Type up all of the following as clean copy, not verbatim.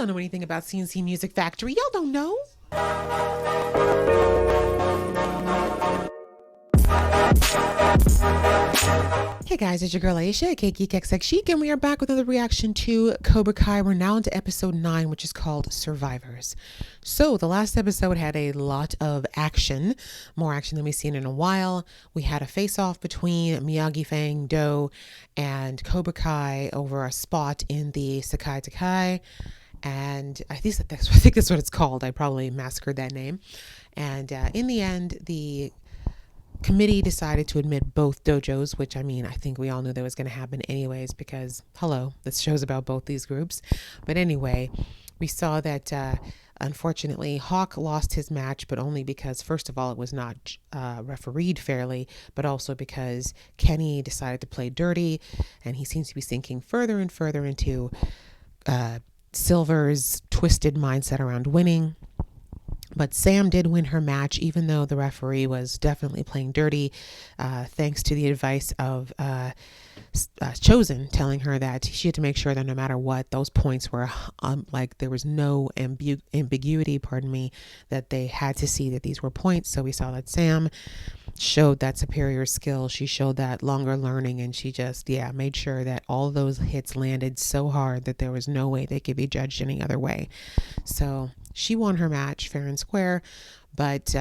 don't know anything about CNC Music Factory. Y'all don't know. Hey guys, it's your girl Aisha, aka Geek XX Chic, and we are back with another reaction to Cobra Kai. We're now into episode 9, which is called Survivors. So the last episode had a lot of action, more action than we've seen in a while. We had a face-off between Miyagi Fang Do and Cobra Kai over a spot in the Sekai Takai. And I think that's what it's called. I probably massacred that name. And in the end, the committee decided to admit both dojos, which I think we all knew that was going to happen anyways, because hello, this show's about both these groups. But anyway, we saw that unfortunately Hawk lost his match, but only because, first of all, it was not refereed fairly, but also because Kenny decided to play dirty, and he seems to be sinking further and further into Silver's twisted mindset around winning. But Sam did win her match, even though the referee was definitely playing dirty, thanks to the advice of Chosen, telling her that she had to make sure that no matter what, those points were like there was no ambiguity, that they had to see that these were points. So we saw that Sam showed that superior skill. She showed that longer learning, and she just, made sure that all those hits landed so hard that there was no way they could be judged any other way. So she won her match fair and square, but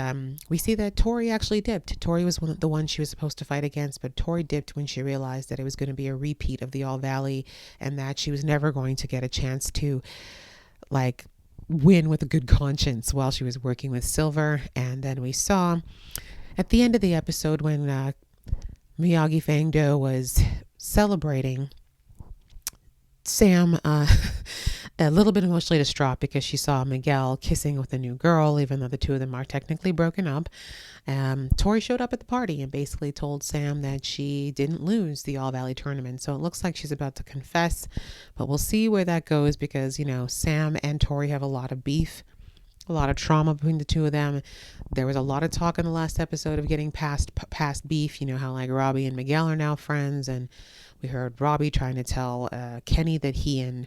we see that Tori actually dipped. Tori was the one she was supposed to fight against, but Tori dipped when she realized that it was going to be a repeat of the All Valley and that she was never going to get a chance to win with a good conscience while she was working with Silver. And then we saw at the end of the episode when Miyagi Fang Do was celebrating, Sam a little bit emotionally distraught because she saw Miguel kissing with a new girl, even though the two of them are technically broken up. Tori showed up at the party and basically told Sam that she didn't lose the All Valley tournament. So it looks like she's about to confess, but we'll see where that goes because, Sam and Tori have a lot of beef, a lot of trauma between the two of them. There was a lot of talk in the last episode of getting past beef, how Robbie and Miguel are now friends, and we heard Robbie trying to tell Kenny that he and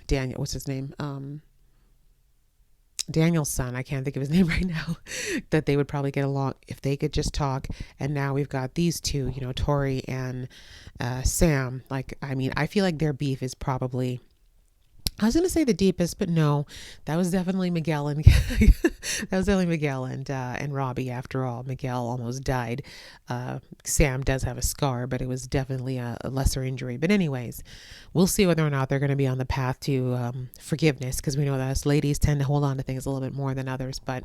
Daniel, what's his name? Daniel's son, I can't think of his name right now, that they would probably get along if they could just talk. And now we've got these two, Tori and Sam. I feel like their beef is probably, I was going to say the deepest, but no, that was definitely Miguel and and Robbie. After all, Miguel almost died. Sam does have a scar, but it was definitely a lesser injury. But anyways, we'll see whether or not they're going to be on the path to forgiveness, because we know that us ladies tend to hold on to things a little bit more than others. But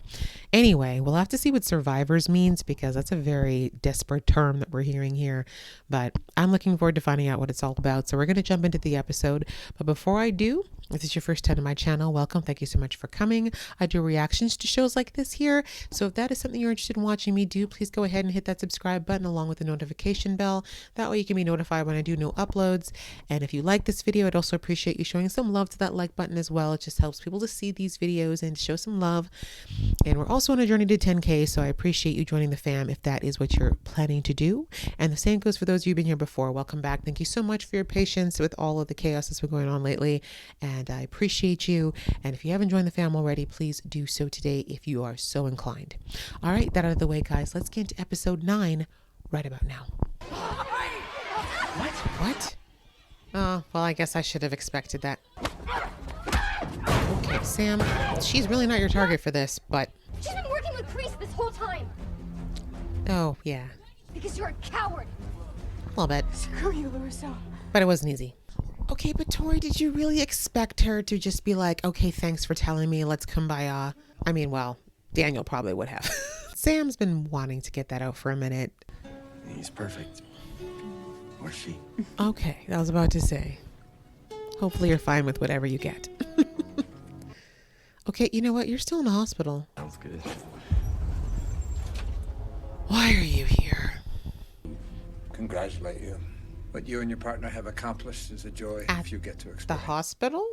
anyway, we'll have to see what Survivors means, because that's a very desperate term that we're hearing here. But I'm looking forward to finding out what it's all about. So we're going to jump into the episode. But before I do, if this is your first time to my channel, welcome. Thank you so much for coming. I do reactions to shows like this here. So if that is something you're interested in watching me do, please go ahead and hit that subscribe button along with the notification bell. That way you can be notified when I do new uploads. And if you like this video, I'd also appreciate you showing some love to that like button as well. It just helps people to see these videos and show some love. And we're also on a journey to 10K, so I appreciate you joining the fam if that is what you're planning to do. And the same goes for those of you who've been here before. Welcome back. Thank you so much for your patience with all of the chaos that's been going on lately. And I appreciate you. And if you haven't joined the fam already, please do so today if you are so inclined. All right, that out of the way, guys. Let's get into episode 9 right about now. What? Oh, well, I guess I should have expected that. Okay, Sam, she's really not your target for this, but... She's been working with Kreese this whole time. Oh, yeah. Because you're a coward. A little bit. Screw you, Larusso. But it wasn't easy. Okay, but Tori, did you really expect her to just be like, okay, thanks for telling me, let's kumbaya? Well, Daniel probably would have. Sam's been wanting to get that out for a minute. He's perfect. Or she. Okay, I was about to say. Hopefully you're fine with whatever you get. Okay, you know what? You're still in the hospital. Sounds good. Why are you here? Congratulate you. What you and your partner have accomplished is a joy if you get to experience. The hospital?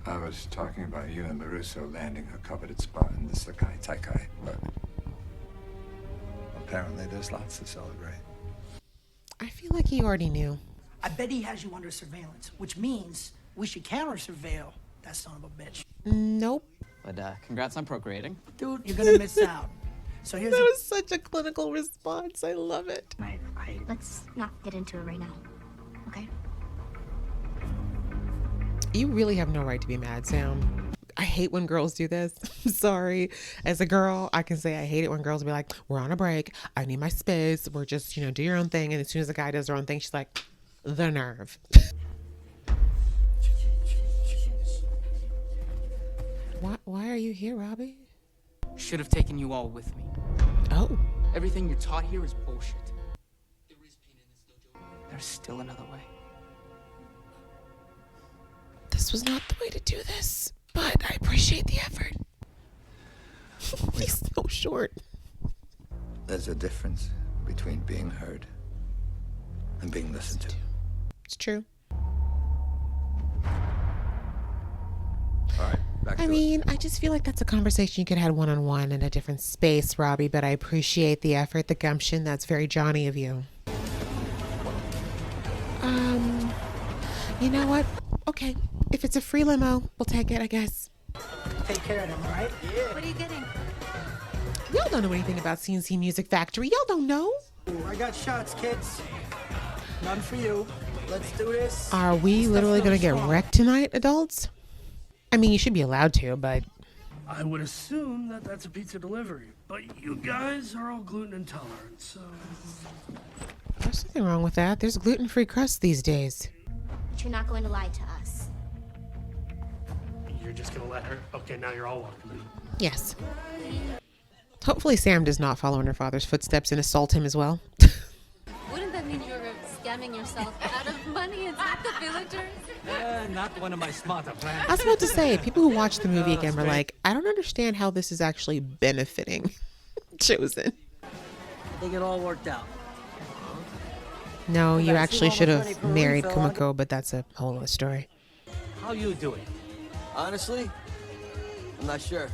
I was talking about you and LaRusso landing a coveted spot in the Sekai Taikai, but apparently there's lots to celebrate. I feel like he already knew. I bet he has you under surveillance, which means we should counter-surveil that son of a bitch. Nope. But congrats on procreating. Dude, you're gonna miss out. So here's That was such a clinical response. I love it. Let's not get into it right now, okay? You really have no right to be mad, Sam. I hate when girls do this. I'm sorry. As a girl, I can say I hate it when girls be like, we're on a break. I need my space. We're just, do your own thing. And as soon as the guy does their own thing, she's like, the nerve. Why are you here, Robbie? Should have taken you all with me. Oh. Everything you're taught here is bullshit. There's still another way. This was not the way to do this, but I appreciate the effort. He's so short. There's a difference between being heard and being listened to. It's true. All right, back to it. I just feel like that's a conversation you could have one-on-one in a different space, Robbie, but I appreciate the effort, the gumption. That's very Johnny of you. You know what? Okay. If it's a free limo, we'll take it, I guess. take care of them, all right? Yeah. What are you getting? Y'all don't know anything about CNC Music Factory. Y'all don't know. Ooh, I got shots, kids. None for you. Let's do this. Are we literally going to get wrecked tonight, adults? I mean, you should be allowed to, but... I would assume that that's a pizza delivery, but you guys are all gluten intolerant, so... There's nothing wrong with that. There's gluten-free crust these days. But you're not going to lie to us. You're just gonna let her? Okay, now you're all welcome in. Yes. Hopefully Sam does not follow in her father's footsteps and assault him as well. Wouldn't that mean you were scamming yourself out of money and not the villagers? Not one of my smarter plans. I was about to say, people who watch the movie again were like, I don't understand how this is actually benefiting Chosen. I think it all worked out. No, you better actually see all should my money have for a married refill on Kumiko, but that's a whole other story. How you doing? Honestly, I'm not sure.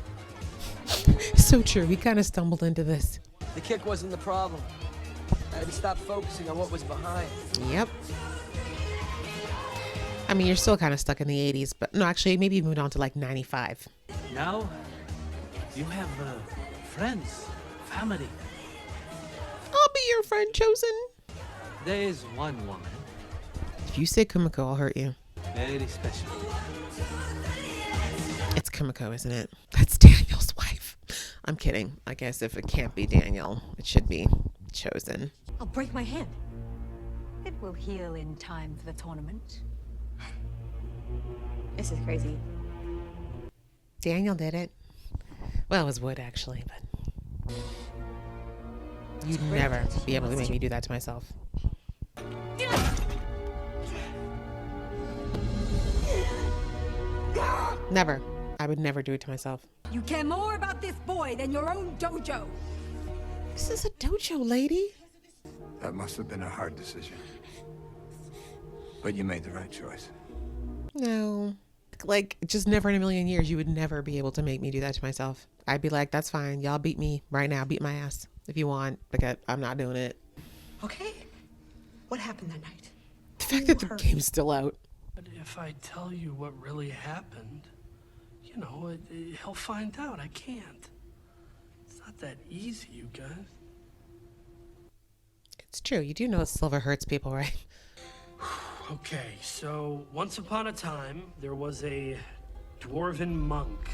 So true. We kind of stumbled into this. The kick wasn't the problem. I had to stop focusing on what was behind. Yep. I mean, you're still kind of stuck in the 80s, but no, actually, maybe you moved on to like 95. Now, you have friends, family. I'll be your friend, Chosen. There is one woman, If you say Kumiko, I'll hurt you. very special. It's Kumiko, isn't it? That's Daniel's wife. I'm kidding. I guess if it can't be Daniel, it should be Chosen. I'll break my hand. It will heal in time for the tournament. This is crazy. Daniel did it. Well, it was Wood, actually, but... You'd never be able to make me do that to myself. Never. I would never do it to myself. You care more about this boy than your own dojo. This is a dojo, lady. That must have been a hard decision. But you made the right choice. No. Like, just never in a million years, you would never be able to make me do that to myself. I'd be like, that's fine. Y'all beat me right now. Beat my ass if you want. Because I'm not doing it. Okay. What happened that night? The fact that the game's still out. But if I tell you what really happened, you know, he'll find out. I can't. It's not that easy, you guys. It's true. You do know silver hurts people, right? Okay, so once upon a time, there was a dwarven monk,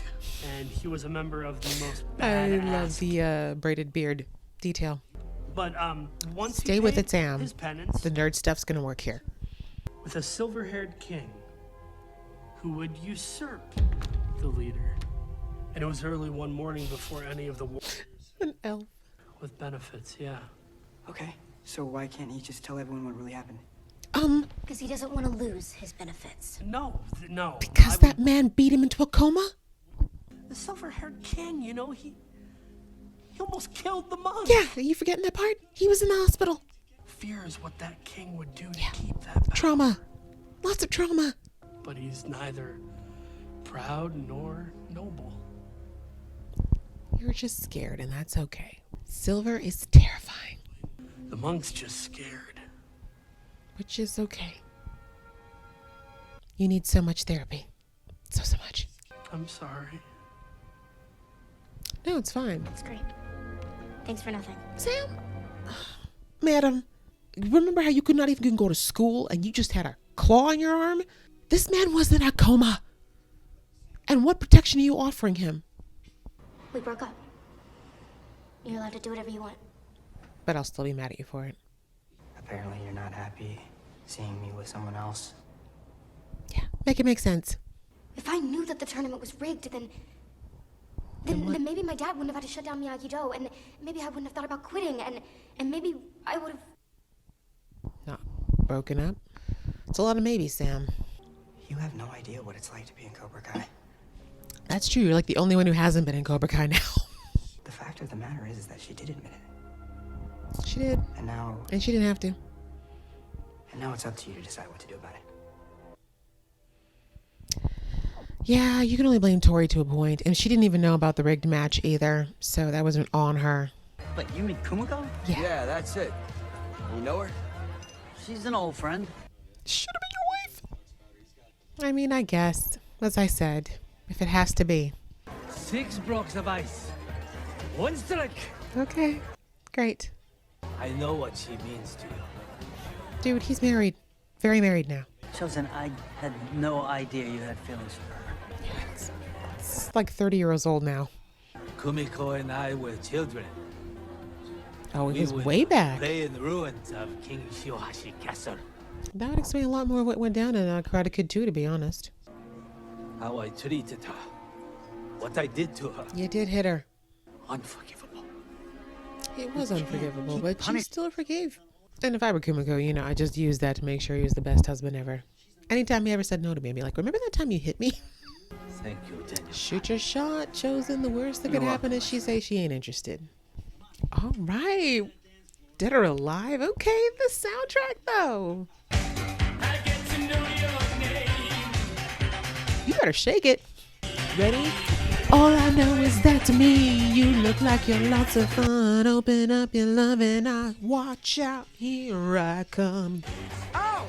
and he was a member of the most I badass... love the braided beard detail. But once he Stay with paid it, Sam. his penance The nerd stuff's gonna work here. with a silver-haired king who would usurp the leader. And it was early one morning before any of the warriors An elf. with benefits, yeah. Okay, so why can't he just tell everyone what really happened? Because he doesn't want to lose his benefits. No. Because that man beat him into a coma? The silver-haired king, you know, he almost killed the monk. Yeah, are you forgetting that part? He was in the hospital. Fear is what that king would do to keep that power. Trauma. Lots of trauma. But he's neither proud nor noble. You're just scared, and that's okay. Silver is terrifying. The monk's just scared. Which is okay. You need so much therapy. So much. I'm sorry. No, it's fine. It's great. Thanks for nothing. Sam, madam, remember how you could not even go to school and you just had a claw in your arm? This man was in a coma. And what protection are you offering him? We broke up. You're allowed to do whatever you want. But I'll still be mad at you for it. Apparently you're not happy seeing me with someone else. Yeah, make it make sense. If I knew that the tournament was rigged, then maybe my dad wouldn't have had to shut down Miyagi-Do, and maybe I wouldn't have thought about quitting, and maybe I would have... Not broken up? It's a lot of maybes, Sam. You have no idea what it's like to be in Cobra Kai. That's true. You're like the only one who hasn't been in Cobra Kai now. The fact of the matter is that she did admit it. She did. And she didn't have to. And now it's up to you to decide what to do about it. Yeah, you can only blame Tori to a point, and she didn't even know about the rigged match either, so that wasn't on her. But you mean Kumiko? Yeah, that's it. You know her? She's an old friend. Should have been your wife. I mean, I guess, as I said, if it has to be. 6 blocks of ice. 1 strike. Okay, great. I know what she means to you. Dude, he's married. Very married now. Chosen, I had no idea you had feelings for her. It's like 30 years old now. Kumiko and I were children. Oh, it We was would way back. Play in the ruins of King Shiohashi Castle. That would explain a lot more of what went down in Karate Kid 2, to be honest. How I treated her. What I did to her. You did hit her. Unforgivable. It was unforgivable, but she still forgave. And if I were Kumiko, you know, I just used that to make sure he was the best husband ever. Anytime he ever said no to me, I'd be like, remember that time you hit me? Thank you, Daniel. Shoot your shot, Chosen. The worst that could happen is she say she ain't interested. All right. Dead or alive? Okay, the soundtrack, though. You better shake it. Ready? All I know is that to me, you look like you're lots of fun. Open up your loving eye. Watch out, here I come. Oh!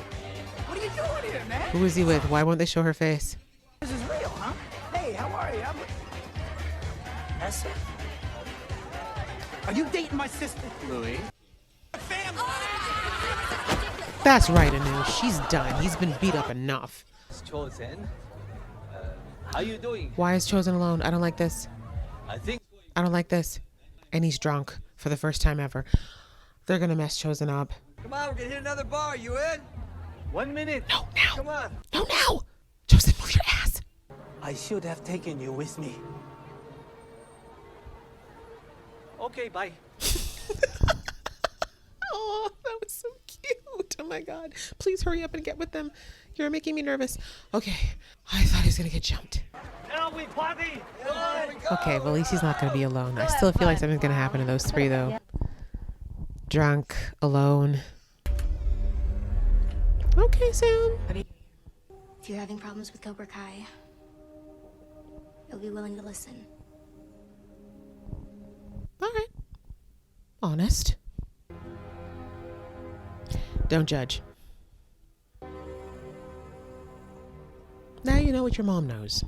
What are you doing here, man? Who is he with? Why won't they show her face? This is real, huh? Hey, how are you? That's it? Are you dating my sister? Louis? That's right, Anu. She's done. He's been beat up enough. It's Chosen. How you doing? Why is Chosen alone? I don't like this. I think... I don't like this. And he's drunk for the first time ever. They're gonna mess Chosen up. Come on, we're gonna hit another bar. You in? 1 minute. No, now. Come on. No, now. Chosen, move your ass. I should have taken you with me. Okay, bye. Oh, that was so cute. Oh my God. Please hurry up and get with them. You're making me nervous. Okay. I thought he was gonna get jumped. Now we party. Okay, well, at least he's not gonna be alone. I still feel like something's gonna happen to those three, though. Drunk, alone. Okay, Sam. If you're having problems with Cobra Kai, you'll be willing to listen. All right. Honest. Don't judge. Now you know what your mom knows.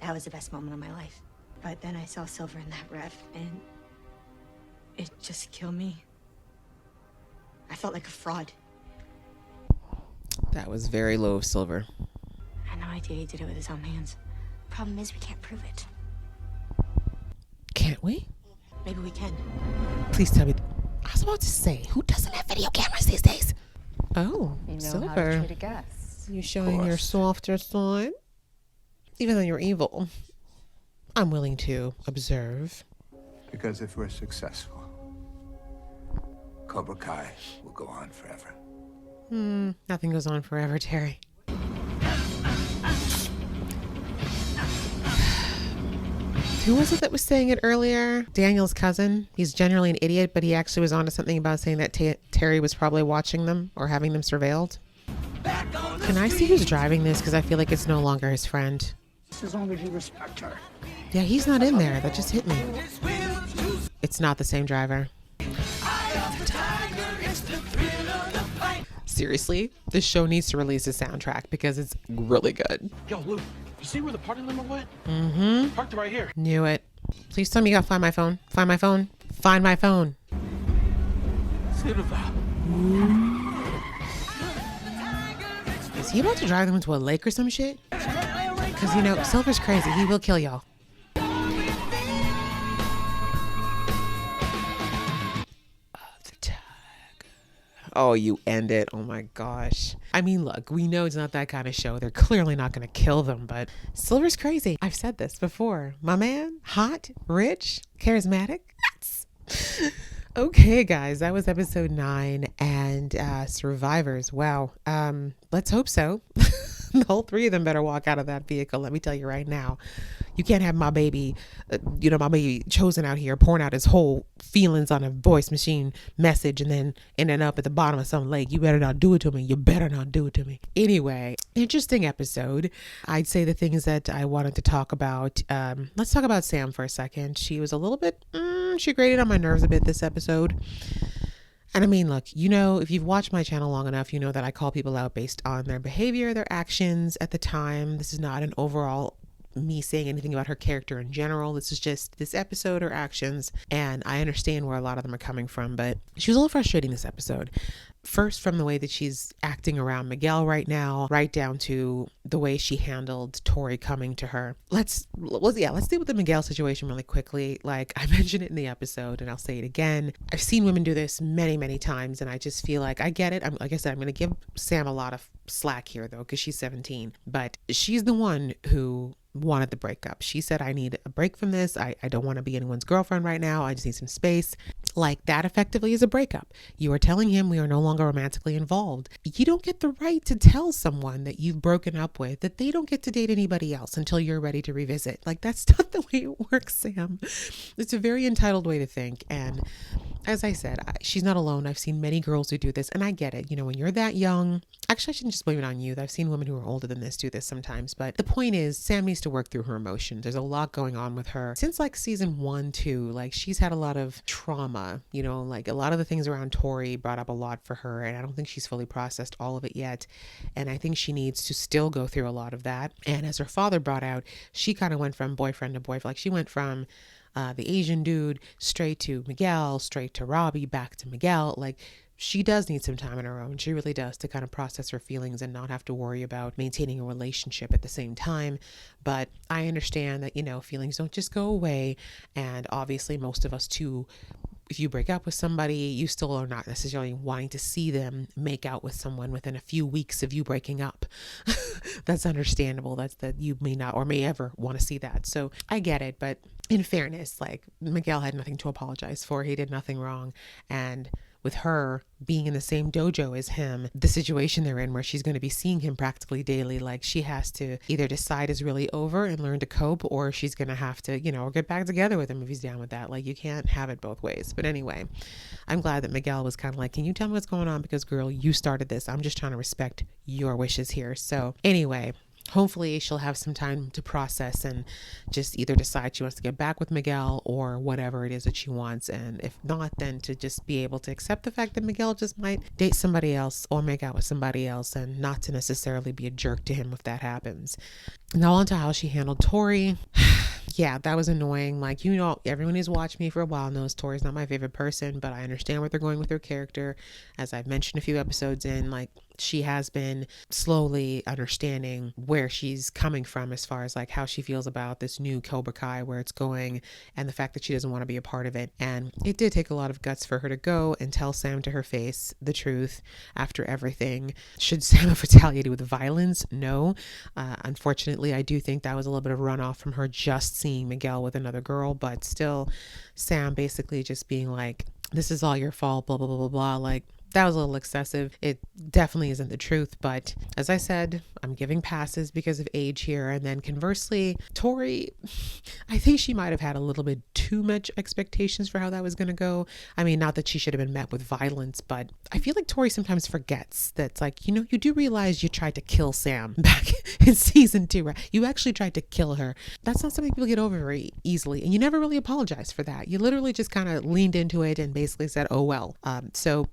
That was the best moment of my life. But then I saw Silver in that ref, and it just killed me. I felt like a fraud. That was very low of Silver. I had no idea he did it with his own hands. Problem is, we can't prove it. Can't we? Maybe we can. Please tell me. I was about to say, who doesn't have video cameras these days? Oh, You know Silver. how to treat a guest. You showing your softer side? Even though you're evil, I'm willing to observe. Because if we're successful, Cobra Kai will go on forever. Nothing goes on forever, Terry. Who was it that was saying it earlier? Daniel's cousin. He's generally an idiot, but he actually was onto something about saying that Terry was probably watching them or having them surveilled. Can I see who's driving this? Because I feel like it's no longer his friend. As long as you respect her. Yeah, he's not in there. That just hit me. It's not the same driver. Seriously, this show needs to release a soundtrack because it's really good. Yo, Lou, You see where the party limo went? Mm-hmm. Parked right here. Knew it. Please tell me you gotta find my phone. Find my phone. Find my phone. Silva. Is he about to drive them into a lake or some shit? Because, you know, Silver's crazy. He will kill y'all. Oh, you end it. Oh my gosh. I mean, look, we know it's not that kind of show. They're clearly not going to kill them, but Silver's crazy. I've said this before. My man, hot, rich, charismatic. Okay, guys, that was episode 9 and Survivors. Wow. Let's hope so. The whole 3 of them better walk out of that vehicle. Let me tell you right now. You can't have my baby, my baby chosen out here pouring out his whole feelings on a voice machine message and then ending up at the bottom of some lake. You better not do it to me. You better not do it to me. Anyway, interesting episode. I'd say the things that I wanted to talk about. Let's talk about Sam for a second. She was a little bit, she grated on my nerves a bit this episode. And I mean, look, if you've watched my channel long enough, you know that I call people out based on their behavior, their actions at the time. This is not an overall me saying anything about her character in general. This is just this episode, her actions, and I understand where a lot of them are coming from, but she was a little frustrating this episode. First, from the way that she's acting around Miguel right now, right down to the way she handled Tori coming to her. Let's deal with the Miguel situation really quickly. Like I mentioned it in the episode, and I'll say it again. I've seen women do this many, many times, and I just feel like I get it. Like I said, I'm going to give Sam a lot of slack here, though, because she's 17, but she's the one who wanted the breakup. She said, I need a break from this. I don't want to be anyone's girlfriend right now. I just need some space. Like that effectively is a breakup. You are telling him we are no longer romantically involved. You don't get the right to tell someone that you've broken up with that they don't get to date anybody else until you're ready to revisit. Like that's not the way it works, Sam. It's a very entitled way to think. And as I said, she's not alone. I've seen many girls who do this, and I get it. When you're that young, actually, I shouldn't just blame it on you. I've seen women who are older than this do this sometimes, but the point is Sam needs to work through her emotions. There's a lot going on with her since like season 1, 2. Like she's had a lot of trauma, like a lot of the things around Tori brought up a lot for her, and I don't think she's fully processed all of it yet. And I think she needs to still go through a lot of that. And as her father brought out, she kind of went from boyfriend to boyfriend. Like she went from the Asian dude straight to Miguel, straight to Robbie, back to Miguel. Like she does need some time on her own. She really does, to kind of process her feelings and not have to worry about maintaining a relationship at the same time. But I understand that, feelings don't just go away. And obviously most of us too, if you break up with somebody, you still are not necessarily wanting to see them make out with someone within a few weeks of you breaking up. That's understandable. That's that you may not or may ever want to see that. So I get it. But in fairness, like Miguel had nothing to apologize for. He did nothing wrong. And with her being in the same dojo as him, the situation they're in where she's going to be seeing him practically daily, like she has to either decide is really over and learn to cope, or she's going to have to, get back together with him if he's down with that. Like you can't have it both ways. But anyway, I'm glad that Miguel was kind of like, can you tell me what's going on? Because girl, you started this. I'm just trying to respect your wishes here. So anyway, hopefully she'll have some time to process and just either decide she wants to get back with Miguel or whatever it is that she wants. And if not, then to just be able to accept the fact that Miguel just might date somebody else or make out with somebody else, and not to necessarily be a jerk to him if that happens. Now on to how she handled Tori. Yeah, that was annoying. Like, everyone who's watched me for a while knows Tori's not my favorite person, but I understand where they're going with her character. As I've mentioned a few episodes in, like, she has been slowly understanding where she's coming from as far as like how she feels about this new Cobra Kai, where it's going, and the fact that she doesn't want to be a part of it. And it did take a lot of guts for her to go and tell Sam to her face the truth after everything. Should Sam have retaliated with violence? No. Unfortunately, I do think that was a little bit of runoff from her just seeing Miguel with another girl, but still Sam basically just being like, this is all your fault, blah, blah, blah, blah, blah. Like, that was a little excessive. It definitely isn't the truth, but as I said, I'm giving passes because of age here. And then conversely, Tori, I think she might have had a little bit too much expectations for how that was going to go. I mean, not that she should have been met with violence, but I feel like Tori sometimes forgets that's like, you do realize you tried to kill Sam back in season 2, right? You actually tried to kill her. That's not something people get over very easily. And you never really apologized for that. You literally just kind of leaned into it and basically said, oh, well. So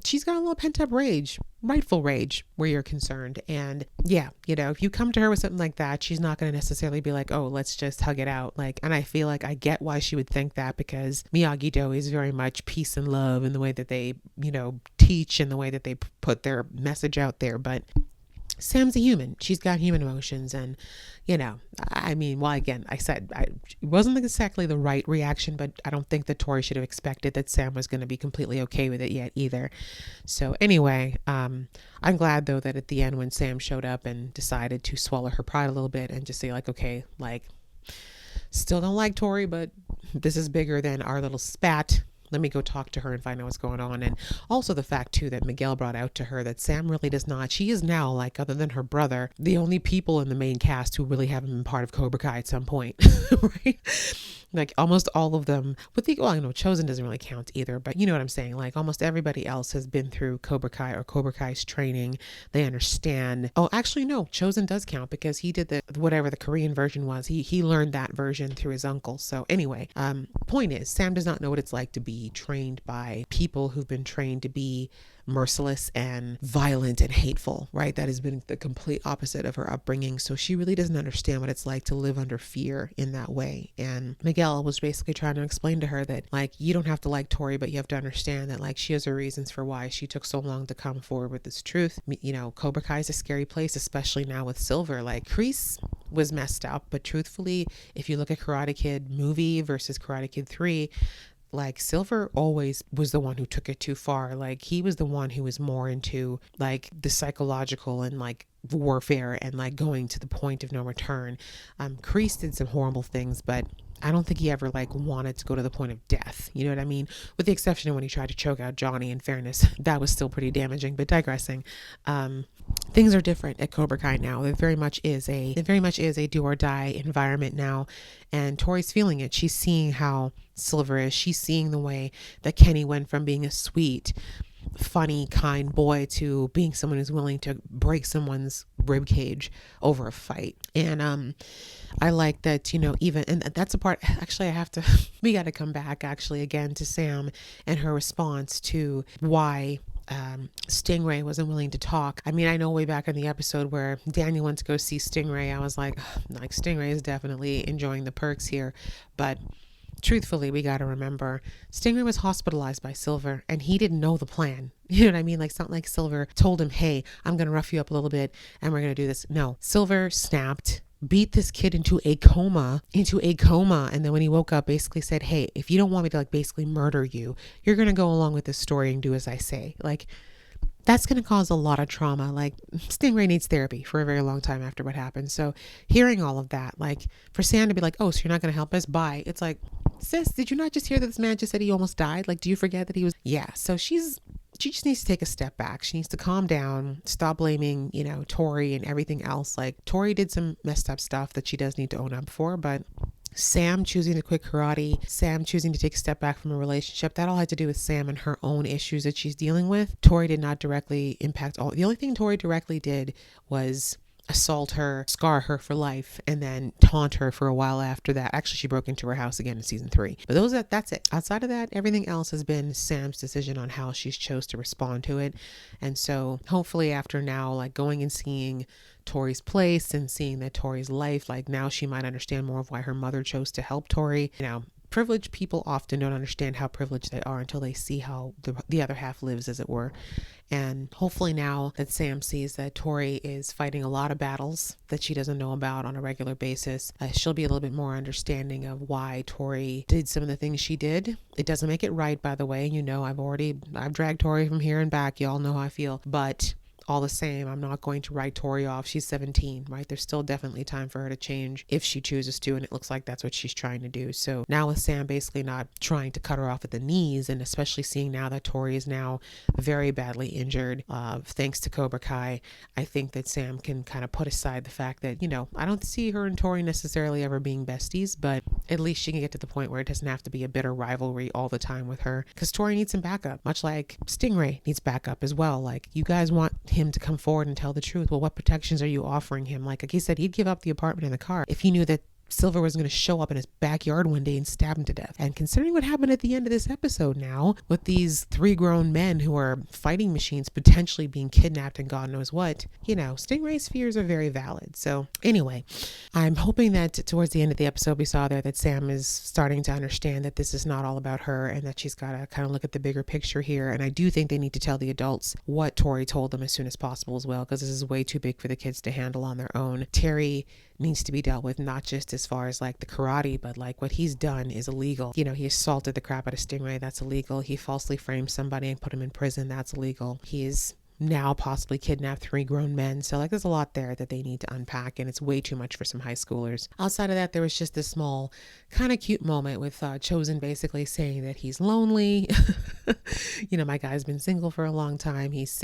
she's got a little pent up rage, rightful rage where you're concerned. And yeah, if you come to her with something like that, she's not going to necessarily be like, oh, let's just hug it out. Like, and I feel like I get why she would think that, because Miyagi-Do is very much peace and love in the way that they, teach and the way that they put their message out there. But Sam's a human. She's got human emotions. And, well, again, I said it wasn't exactly the right reaction, but I don't think that Tori should have expected that Sam was going to be completely okay with it yet either. So anyway, I'm glad though that at the end when Sam showed up and decided to swallow her pride a little bit and just say like, okay, like, still don't like Tori, but this is bigger than our little spat. Let me go talk to her and find out what's going on. And also the fact too that Miguel brought out to her that Sam really does not, she is now, like, other than her brother, the only people in the main cast who really haven't been part of Cobra Kai at some point, right? Like almost all of them, Chosen doesn't really count either, but you know what I'm saying? Like almost everybody else has been through Cobra Kai or Cobra Kai's training. They understand. Oh, actually, no, Chosen does count because he did whatever the Korean version was. He learned that version through his uncle. So anyway, point is, Sam does not know what it's like to be trained by people who've been trained to be merciless and violent and hateful, right? That has been the complete opposite of her upbringing. So she really doesn't understand what it's like to live under fear in that way. And Miguel was basically trying to explain to her that, like, you don't have to like Tori, but you have to understand that, like, she has her reasons for why she took so long to come forward with this truth. Cobra Kai is a scary place, especially now with Silver. Like, Kreese was messed up, but truthfully, if you look at Karate Kid movie versus Karate Kid 3, like, Silver always was the one who took it too far. Like, he was the one who was more into, like, the psychological and, like, warfare and, like, going to the point of no return. Kreese did some horrible things, but I don't think he ever, like, wanted to go to the point of death. You know what I mean? With the exception of when he tried to choke out Johnny, in fairness. That was still pretty damaging, but digressing. Things are different at Cobra Kai now. It very much is a do or die environment now. And Tori's feeling it. She's seeing how Silver is. She's seeing the way that Kenny went from being a sweet, funny, kind boy to being someone who's willing to break someone's rib cage over a fight. And I like that, even, and that's a part, actually, we got to come back actually again to Sam and her response to why Stingray wasn't willing to talk. I mean, I know way back in the episode where Daniel went to go see Stingray, I was like Stingray is definitely enjoying the perks here. But truthfully, we got to remember Stingray was hospitalized by Silver and he didn't know the plan. You know what I mean? Like, it's not like Silver told him, hey, I'm going to rough you up a little bit and we're going to do this. No, Silver snapped, beat this kid into a coma. And then when he woke up, basically said, hey, if you don't want me to, like, basically murder you, you're going to go along with this story and do as I say. Like, that's going to cause a lot of trauma. Like, Stingray needs therapy for a very long time after what happened. So hearing all of that, like, for Sam to be like, oh, so you're not going to help us? Bye. It's like, sis, did you not just hear that this man just said he almost died? Like, do you forget that he was? Yeah. So she just needs to take a step back. She needs to calm down, stop blaming, Tori and everything else. Like, Tori did some messed up stuff that she does need to own up for, but Sam choosing to quit karate, Sam choosing to take a step back from a relationship, that all had to do with Sam and her own issues that she's dealing with. Tori did not directly impact all. The only thing Tori directly did was assault her, scar her for life, and then taunt her for a while after that. Actually, she broke into her house again in season 3. But that's it. Outside of that, everything else has been Sam's decision on how she's chose to respond to it. And so hopefully after now, like, going and seeing Tori's place and seeing that Tori's life, like, now she might understand more of why her mother chose to help Tori. Privileged people often don't understand how privileged they are until they see how the other half lives, as it were. And hopefully now that Sam sees that Tori is fighting a lot of battles that she doesn't know about on a regular basis, she'll be a little bit more understanding of why Tori did some of the things she did. It doesn't make it right, by the way. I've dragged Tori from here and back. Y'all know how I feel. But all the same, I'm not going to write Tori off. She's 17, right? There's still definitely time for her to change if she chooses to, and it looks like that's what she's trying to do. So now with Sam basically not trying to cut her off at the knees, and especially seeing now that Tori is now very badly injured, thanks to Cobra Kai, I think that Sam can kind of put aside the fact that, I don't see her and Tori necessarily ever being besties, but at least she can get to the point where it doesn't have to be a bitter rivalry all the time with her, because Tori needs some backup, much like Stingray needs backup as well. Like, you guys want him to come forward and tell the truth. Well, what protections are you offering him? Like he said, he'd give up the apartment and the car if he knew that Silver was going to show up in his backyard one day and stab him to death. And considering what happened at the end of this episode now, with these 3 grown men who are fighting machines potentially being kidnapped and God knows what, Stingray's fears are very valid. So anyway, I'm hoping that towards the end of the episode we saw there that Sam is starting to understand that this is not all about her and that she's got to kind of look at the bigger picture here. And I do think they need to tell the adults what Tori told them as soon as possible as well, because this is way too big for the kids to handle on their own. Terry needs to be dealt with, not just as far as like the karate, but like what he's done is illegal. He assaulted the crap out of Stingray. That's illegal. He falsely framed somebody and put him in prison. That's illegal. He is now possibly kidnapped 3 grown men. So like there's a lot there that they need to unpack, and it's way too much for some high schoolers. Outside of that, there was just this small kind of cute moment with Chosen basically saying that he's lonely. My guy's been single for a long time. He's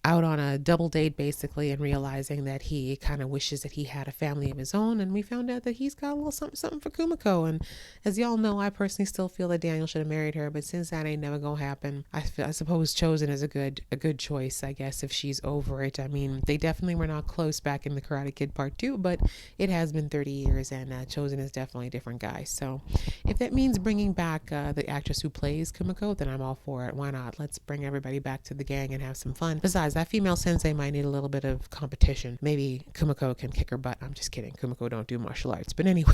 out on a double date basically, and realizing that he kind of wishes that he had a family of his own. And we found out that he's got a little something for Kumiko. And as y'all know, I personally still feel that Daniel should have married her, but since that ain't never gonna happen, I suppose Chosen is a good choice, I guess, if she's over it. I mean, they definitely were not close back in the Karate Kid Part 2, but it has been 30 years, and Chosen is definitely a different guy. So if that means bringing back the actress who plays Kumiko, then I'm all for it. Why not? Let's bring everybody back to the gang and have some fun. Besides, that female sensei might need a little bit of competition. Maybe Kumiko can kick her butt. I'm just kidding. Kumiko don't do martial arts. But anyway,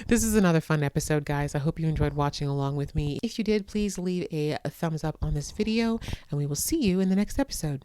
this is another fun episode, guys. I hope you enjoyed watching along with me. If you did, please leave a thumbs up on this video, and we will see you in the next episode.